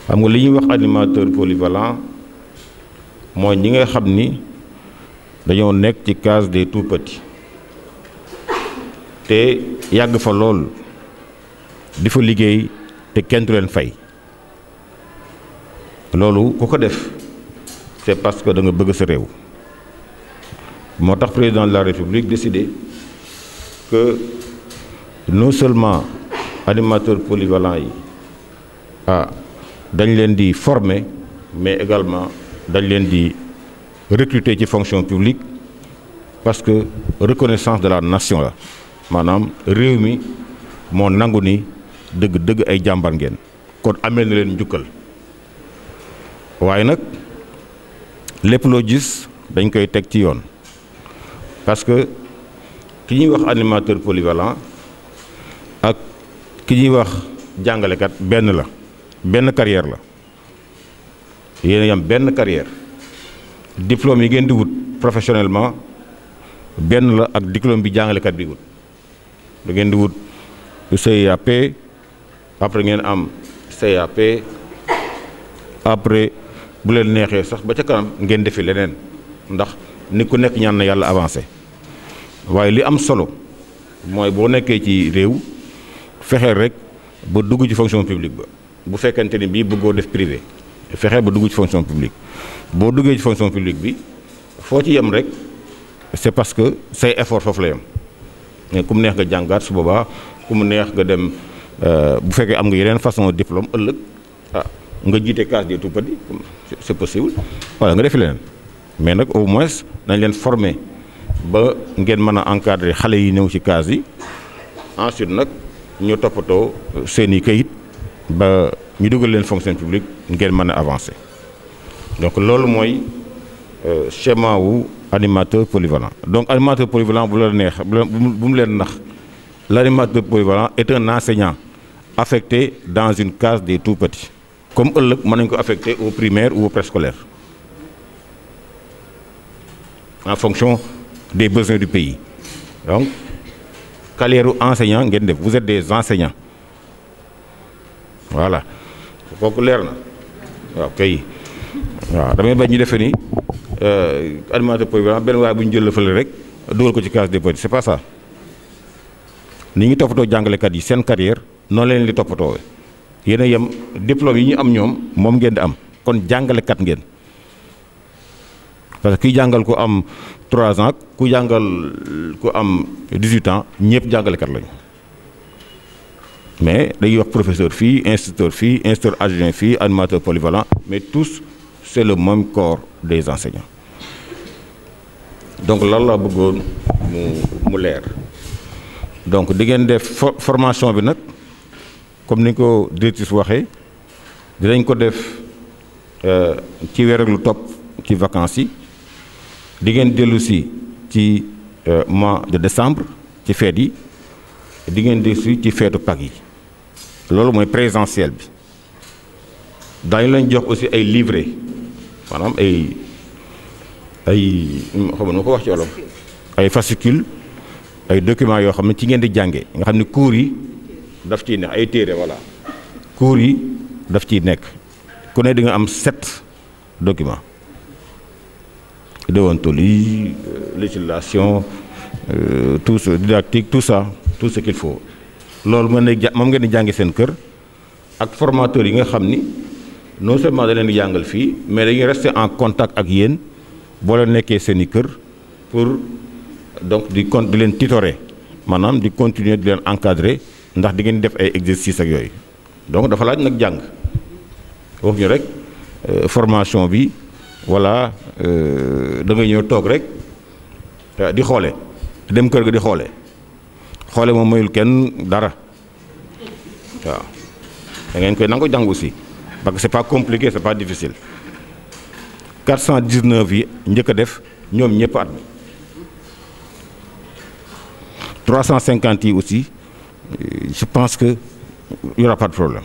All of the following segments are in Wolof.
xam nga li ñuy wax animateur polyvalent mooy ñi nga xam ni dañoo nekk ci case des tout petits te yàgg fa lool di fa liggéey te kenn du leen fay loolu ku ko def c'est parce que da nga bëgg sa réew moo tax président de la République décidé que non seulement animateurs polyvalents yi dañ leen di former mais également dañ leen di recruter ci fonction publique parce que reconnaissance de la nation la maanaam réew mi moo nangu ni dëgg-dëgg ay jàmbar ngeen kon amee na leen njukkal waaye nag lépp loo gis dañ koy teg ci yoon parce que ki ñuy wax animateur polyvalent ak ki ñuy wax jàngalekat benn carrière la yéen a yam benn carrière diplôme yi ngeen di wut professionnellement benn la ak diplôme bi jàngalekat bi wut da ngeen di wut CAP après ngeen am CAP après bu leen neexee sax ba ca kanam ngeen defi leneen ndax ni ku nekk ñaan na yàlla avancé waaye li am solo mooy boo nekkee ci réew fexeel rek ba dugg ci fonction publique ba bu fekkente ni bii bëggoo def privé fexeel ba dugg ci fonction publique boo duggee ci fonction publique bi foo ci yem rek c'est parce que say effort foofu la yem mais ku mu neex nga jàngaat su boobaa ku mu neex nga dem bu fekkee am nga yeneen façon diplôme ëllëg nga jiite case des tout-petits c'est possible voilà nga defi leneen mais nag au moins nañ leen former ba ngeen mën a encadrer xale yi ñëw ci case yi ensuite nag ñu toppatoo seeni kayit ba ñu dugal leen fonction publique ngeen mën a avancer donc loolu mooy schéma wu animateur polyvalent donc animateur polyvalent bu la neex bu mu leen nax l'animateur polyvalent est un enseignant affecté dans une case des tout-petits comme ëllëg mën nañ ko affecté au primaire ou au préscolaire en fonction des besoins du pays donc carrière enseignant ngeen def vous êtes des enseignants voilà kooku leer na waaw kay waaw damay bañ ñu defee ni animateur polyvalent benn waaye bu ñu jël la fële rek dugal ko ci case des petits c'est pas ça ni ñu toppatoo jàngalekat yi seen carrière noonu leen di toppatoo yéen a yem diplôme yi ñu am ñoom moom ngeen di am kon jàngalekat ngeen parce que kiy jàngal ku am 3 ans ku jàngal ku am 18 ans ñëpp jàngalekat lañu mais dañuy wax professeur fii instituteur adjoint fii animateur polyvalent mais tous c'est le même corps des enseignants donc loolu laa bëggoon mu leer donc di ngeen def formation bi nag comme ni ko directrice waxee dinañ ko def ci weer ak lu topp ci vacances yi di ngeen dellu si ci mois de décembre ci fête yi di ngeen dellu si ci feetu Pâques yi loolu mooy présentiel bi daañu leen jox aussi ay livrets maanaam ay xam nga ko wax ci wolof ay fascicules ay documents yoo xam ne ci ngeen di jànge nga xam ne cours yi daf ciy nekk ay téere voilà cours yi daf ciy nekk ku ne di nga am 7 documents déontologie législation tout ce didactique tout ça tout ce qu'il faut loolu moom ngeen di jàngi seen kër ak formateurs yi nga xam ni non seulement da leen di jàngal fii mais dañuy rester en contact ak yéen boo leen nekkee seen i kër pour donc di leen tutorer maanaam di continuer di leen encadrer ndax di ngeen def ay exercices ak yooyu donc dafa laaj nag jàng wax ñu rek formation bi voilà da ngay ñëw toog rek di xoole dem kër ga di xoole moom mayul kenn dara waaw da ngeen koy nangu jàng aussi parce que c'est pas compliqué c'est pas difficile 419 yi njëkk a def ñoom ñëpp at mi 350 yi aussi je pense que il y aura pas de problème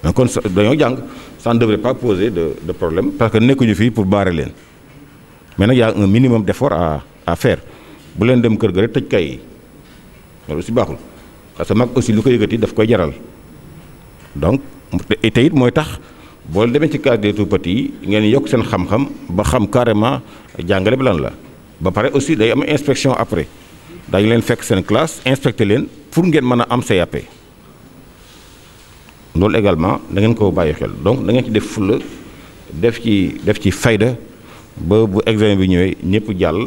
donc kon dañoo jàng ça ne devrait pas poser de problème parce que nekkuñu fii pour barrer leen mais nag y a un minimum d'effort à faire bu leen dem kër ga rek tëj kay yi loolu aussi baaxul parce que mag aussi lu ko yëgati daf koy jaral donc et te it mooy tax boo demee ci case des tout-petits yi ngeen yokk seen xam-xam ba xam carrément jàngale bi lan la ba pare aussi day am inspection après dañu leen fekk seen classe inspecté leen pour ngeen mën a am CAP loolu également da ngeen ko bàyyi xel donc da ngeen ci def fulla def ci fayda ba bu examen bi ñëwee ñëpp jàll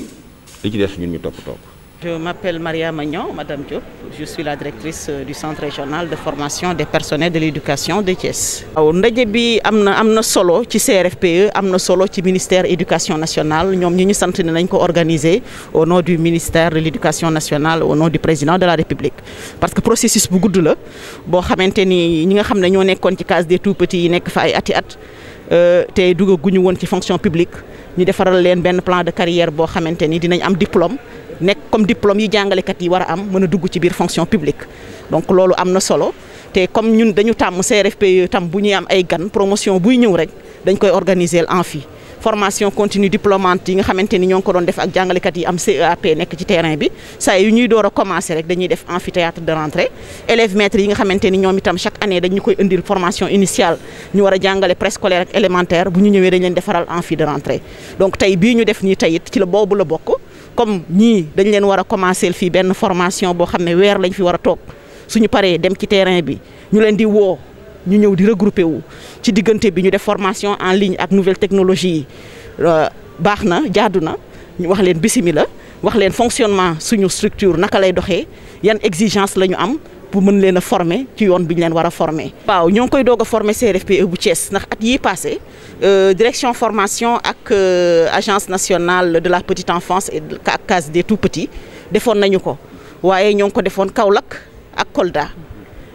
li ci des ñun ñu toppatoo ko. Je m'appelle Maria Magnon, Madame Diop. Je suis la directrice du Centre régional de formation des personnels de l'éducation de Thiès. waaw ndaje bi am na solo ci CRFPE am na solo ci ministère éducation nationale ñoom ñi ñu sant ne nañ ko organiser au nom du ministère de l'éducation nationale au nom du président de la République. parce que processus bu gudd la boo xamante ni ñi nga xam ne ñoo nekkoon ci case des tout-petits yi nekk fa ay ati at te duggaguñu woon ci fonction publique ñu defaral leen benn plan de carrière boo xamante ni dinañ am diplôme. nekk comme diplôme yi jàngalekat yi war a am mën a dugg ci biir fonction publique donc loolu am na solo te comme ñun dañu tàmm CRFPE tam bu ñuy am ay gan promotion buy ñëw rek dañ koy organiser amphi formation continue diplômante yi nga xamante ni ñoo ngi ko doon def ak jàngalekat yi am CEAP nekk ci terrain bi saa yu ñuy door a commencer rek dañuy def amphithéâtre de rentrée élèves maîtres yi nga xamante ni ñoom itam chaque année dañu koy indil formation initiale ñu war a jàngale préscolaire ak élémentaire bu ñu ñëwee dañ leen defaral amphi de rentrée donc tey bii ñu def nii tey it ci la boobu la bokk. comme ñii dañ leen war a commencer fii benn formation boo xam ne weer lañ fi war a toog suñu paree dem ci terrain bi ñu leen di woo ñu ñëw di regrouper wu ci diggante bi ñu def formation en ligne ak nouvelle technologie yi baax na jaadu na ñu wax leen bisimila wax leen fonctionnement suñu structure naka lay doxee yan exigence la ñu am pour mën leen a former ci yoon bi ñu leen war a former. waaw ñoo ngi koy doog a former CRFPE bu Thiès ndax at yii passé direction formation ak agence nationale de la petite enfance et ak case des tout-petits defoon nañu ko waaye ñoo ngi ko defoon Kaolack ak Kolda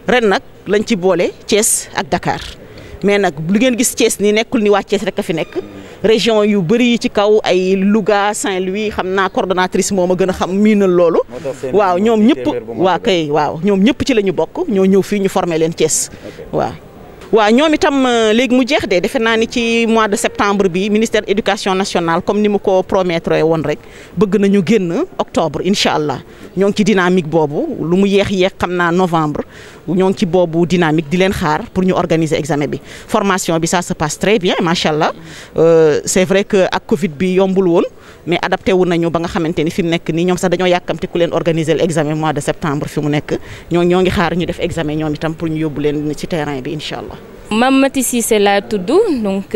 ren nag lañ ci boole Thiès ak Dakar mais nag lu ngeen gis Thiès nii nekkul ni waa Thiès rek a fi nekk. région yu bëri yi ci kaw ay Louga Saint-Louis xam naa coordonnatrice moo ma gën a xam miinal loolu. waaw ñoom ñëpp waa kay waaw ñoom ñëpp ci la ñu bokk ñoo ñëw fii ñu former leen Thiès waaw. waaw ñoom itam léegi mu jeex de defe naa ni ci mois de septembre bi ministère éducation nationale comme ni mu ko promettre woon rek bëgg nañu génn octobre incha allah ñoo ngi ci dynamique boobu lu mu yéex xam naa novembre ñoo ngi ci boobu dynamique di leen xaar pour ñu organiser examen bi formation bi ça se passe très bien macha allah c'est vrai que ak Covid bi yombul woon mais adapté wu nañu ba nga xamante ni fi mu nekk nii ñoom sax dañoo yàkkamte ku leen organiser l'examen mois de septembre fi mu nekk ñoo ngi xaar ñu def examen ñoom itam pour ñu yóbbu leen ci terrain bi incha allah. Mame Maty Cissé laa tudd donc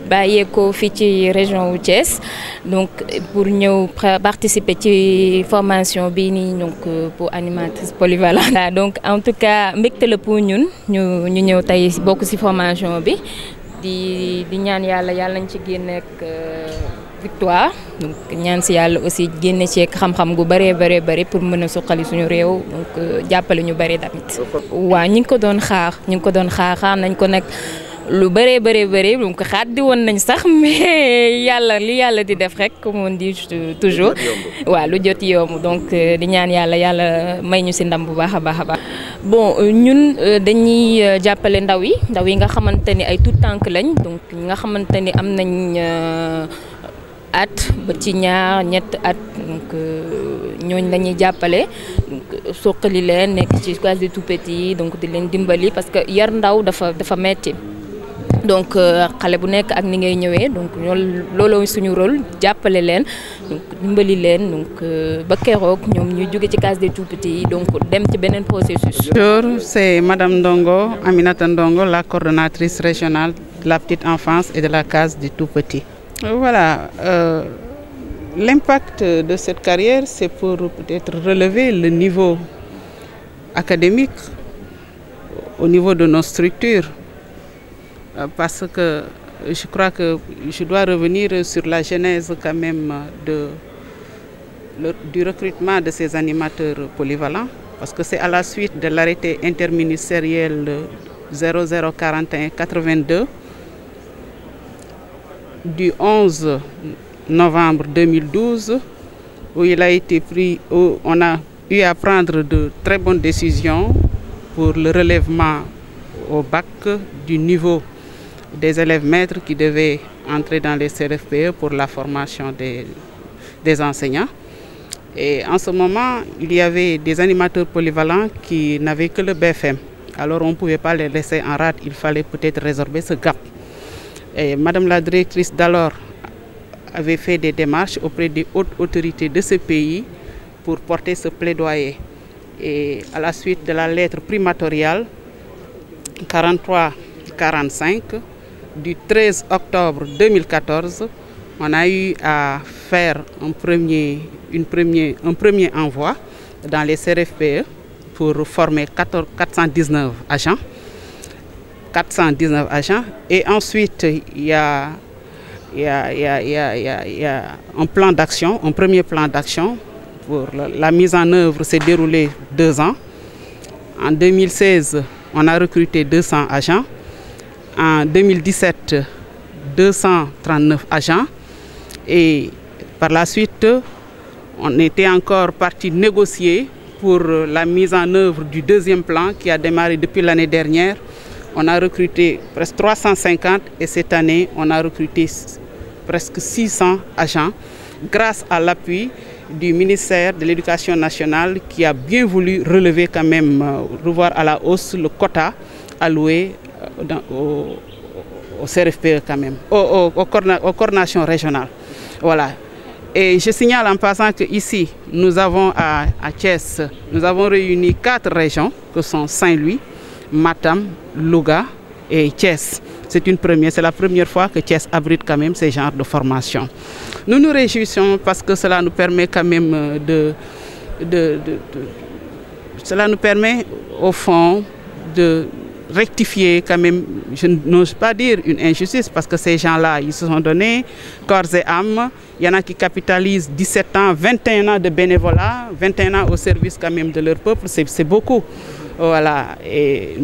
bàyyeekoo fii ci région wu Thiès donc pour ñëw participer ci formation bi nii donc pour animatrice polyvalente. donc en tout cas mbégte la pour ñun ñu ñëw tey bokk ci formation bi di ñaan yàlla nañ ci génne ak victoire donc ñaan ci yàlla aussi génne ci xam-xam gu bëree pour mën a suqali suñu réew donc jàppale ñu bëri tamit. waaw ñi ngi ko doon xaar nañ ko nag lu bëree donc xaaddi woon nañ sax mais li yàlla di def rek comme on dit toujours. waaw lu jot yomb donc di ñaan yàlla may ñu ci ndam bu baax a baax. bon ñun dañuy jàppale ndaw yi nga xamante ni ay tout tànk lañ donc ñi nga xamante ni am nañ at ba ci ñaar ñett at donc ñooñ lañuy jàppale donc soqali leen nekk ci case des tout-petits donc di leen dimbali parce que yar ndaw dafa metti donc xale bu nekk ak ni ngay ñëwee donc looloo suñu rôle jàppale leen donc dimbali leen donc ba keroog ñoom ñu jóge ci case des tout-petits yi donc dem ci beneen processus. Bonjour, c'est Madame Ndongo, Aminata Ndongo, la coordonnatrice régionale de la petite enfance et de la case des tout-petits. Voilà, l'impact de cette carrière, c'est pour peut-être relever le niveau académique au niveau de nos structures. Parce que je crois que je dois revenir sur la genèse quand même du recrutement de ces animateurs polyvalents. Parce que c'est à la suite de l'arrêté interministériel 0041-82 du 11 novembre 2012 où il a été pris, où on a eu à prendre de très bonnes décisions pour le relèvement au bac du niveau des élèves maîtres qui devaient entrer dans les CRFPE pour la formation des enseignants. Et en ce moment, il y avait des animateurs polyvalents qui n'avaient que le BFM Alors on ne pouvait pas les laisser en rade, il fallait peut-être résorber ce gap. Et Madame la directrice d'alors avait fait des démarches auprès des hautes autorités de ce pays pour porter ce plaidoyer. Et à la suite de la lettre primatoriale 43-45 du 13 octobre 2014, on a eu à faire un premier envoi dans les CRFPE pour former 419 agents. Et ensuite, il y a un plan d'action, un premier plan d'action. Pour la mise en œuvre s'est déroulée 2 ans. En 2016, on a recruté 200 agents. En 2017, 239 agents. Et par la suite, on était encore parti négocier pour la mise en œuvre du deuxième plan qui a démarré depuis l'année dernière. On a recruté presque 350 et cette année, on a recruté presque 600 agents grâce à l'appui du ministère de l'Éducation nationale qui a bien voulu relever quand même, revoir à la hausse le quota alloué au CRFPE quand même, aux coordinations régionales. Voilà. Et je signale en passant qu'ici, nous avons à Thiès, nous avons réuni 4 régions que sont Saint-Louis, Matam, Louga et Thiès. C'est une première, c'est la première fois que Thiès abrite quand même ces genres de formation. Nous nous réjouissons parce que cela nous permet quand même cela nous permet au fond de rectifier quand même, je n'ose pas dire une injustice parce que ces gens-là, ils se sont donnés corps et âme. Il y en a qui capitalisent 17 ans, 21 ans de bénévolat, 21 ans au service quand même de leur peuple, c'est beaucoup. Voilà. Et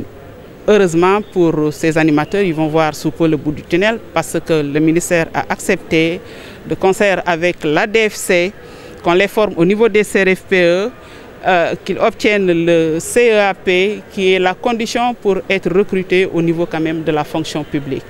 heureusement pour ces animateurs, ils vont voir sous peu le bout du tunnel parce que le ministère a accepté, de concert avec l'ADFC, qu'on les forme au niveau des CRFPE, qu'ils obtiennent le CEAP qui est la condition pour être recrutés au niveau quand même de la fonction publique.